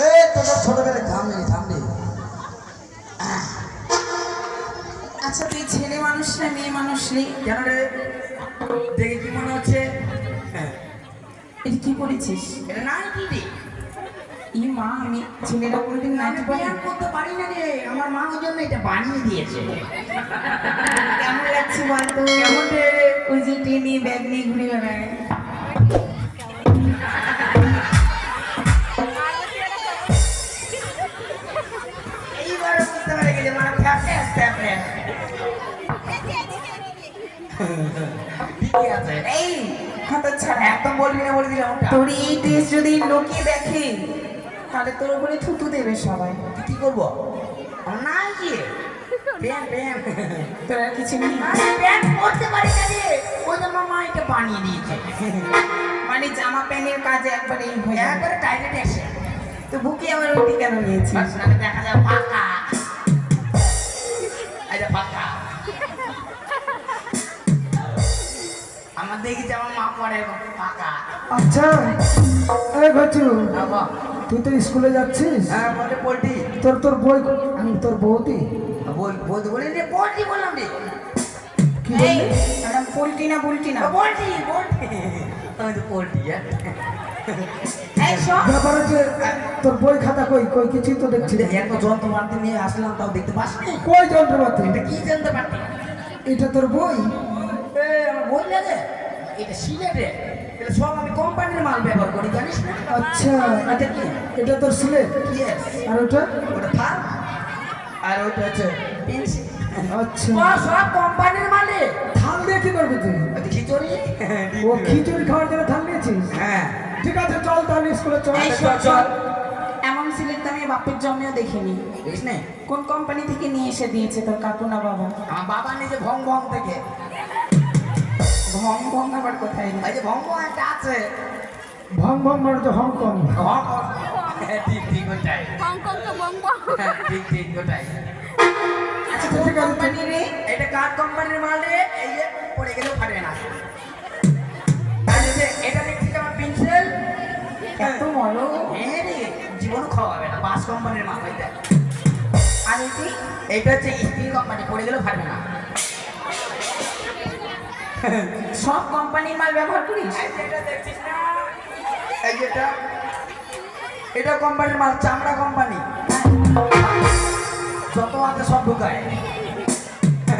এই তোদের ছোটবেলায় থামলি আচ্ছা তুই ছেলে মানুষ না মেয়ে মানুষ রে? কেন রে? দেখে কি মনে হচ্ছে? এটা কি করেছিস? এটা নাইটি রে। ই মা, আমি ছেলেরা কোনোদিন নাইটি ব্যায়াম করতে পারি না রে, আমার মা ওই জন্য এটা বানিয়ে দিয়েছে। কেমন লাগছে বলতো? কেমন রে? ওই যে টেনে ব্যাগ নিয়ে ঘুরে বেড়ায়। এইবার বুঝতে পেরে গেছে মানে ফ্যাপে ঠিকই আছে। এই হাত ছাড়া, একদম বলবি না বলে দিলাম। তোর এই ড্রেস যদি লোকে দেখে তাহলে তোর উপরে থুতু দেবে সবাই। তুই কি করবো? নাই কি প্যান্ট তোর আর কিছু নেই? প্যান্ট পরতে পারি না রে, ওই জন্য মা এটা বানিয়ে দিয়েছে। মানে জামা প্যান্টের কাজে একবারে একবারে টাইটেড এসে তো বুকে আমার ওইটি কেন নিয়েছিস? দেখা যায় ফাঁকা। এটা ফাঁকা আমার দেখি যে আমার মা পরে ফাঁকা। আচ্ছা এই ঘচু, বাবা তুই তো স্কুলে যাচ্ছিস? হ্যাঁ বলে পোল্ট্রি। তোর বই আমি তোর বউতি বলতে বলি রে পোল্ট্রি বললাম রে। কি এই বললি? ম্যাডাম পোল্ট্রি না বুলটি না? পোল্ট্রি আমি তো পোল্ট্রি। এই সব ব্যাপার হচ্ছে তোর বই খাতা কই কই কিছুই তো দেখছি না। এত যন্ত্রপাতি নিয়ে আসলাম তাও দেখতে পাসনি? কই যন্ত্রপাতি? এটা কি জানতে পারতি? এটা তোর বই? আমার বই লাগে এটা সিলেটে, এটা সব আমি কোম্পানির মাল ব্যবহার করি জানিস না? আচ্ছা এটা কি? এটা তোর সিলেট? Yes. আর ওটা? ওটা থার আর ওটা হচ্ছে পেন্সিল। আচ্ছা সব কোম্পানির মালে। থাল দিয়ে কি করবি তুই? ওই খিচুড়ি। ও খিচুড়ি খাওয়ার জন্য থাল নিয়েছিস? হ্যাঁ ঠিক আছে চল তাহলে স্কুলে চল। এই শোন, শোন। এমন সিলেট তো আমি বাপের জন্মেও দেখিনি। বুঝিস না? কোন কোম্পানি থেকে নিয়ে এসে দিয়েছে তোর কাকু না বাবা? আমার বাবা নিজে ভং ভং থেকে। ভং ভং আবার কোথায়? এই যে ভং ভং একটা আছে। ভং ভং মানে তো হংকং। ভং ভং। ঠিক ওটাই। হংকং তো বংবং। ঠিক ওটাই। আচ্ছা কোন কোম্পানি রে? এটা কার কোম্পানির মাল রে? এই যে পড়ে গেলেও ফাটবে না। আর এই যে এটা দেখছি আমার পেন্সিল। এত বড়? হ্যাঁ রে, জীবনও খাওয়াবে না, বাস কোম্পানির মাল এটা। আর এটি? এটা হচ্ছে স্টিল কোম্পানি, পড়ে গেলেও ফাটবে না। সব কোম্পানির মাল ব্যবহার করিস? এটা দেখছিস না? এই যেটা এটা কোম্পানির মাল, চামড়া কোম্পানি। যত আছে সব ঢুকায়।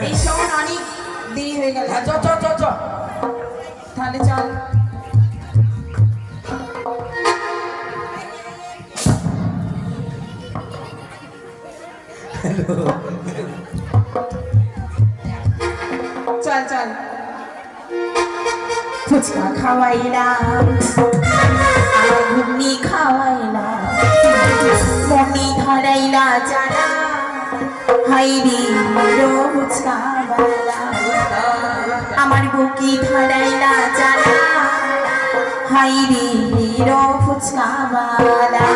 এই সময় অনেক দেরি হয়ে গেল, হ্যাঁ, চ তাহলে চল। চল চল। ফুচকা খাওয়াইলাম, আর ঘুগনি খাওয়াইলাম, মনি ধরাইলা জানা, হাইরি রো ফুচকা বালা, আমার বুকি ধরাইলা জানা, হাইরি রো ফুচকা বালা।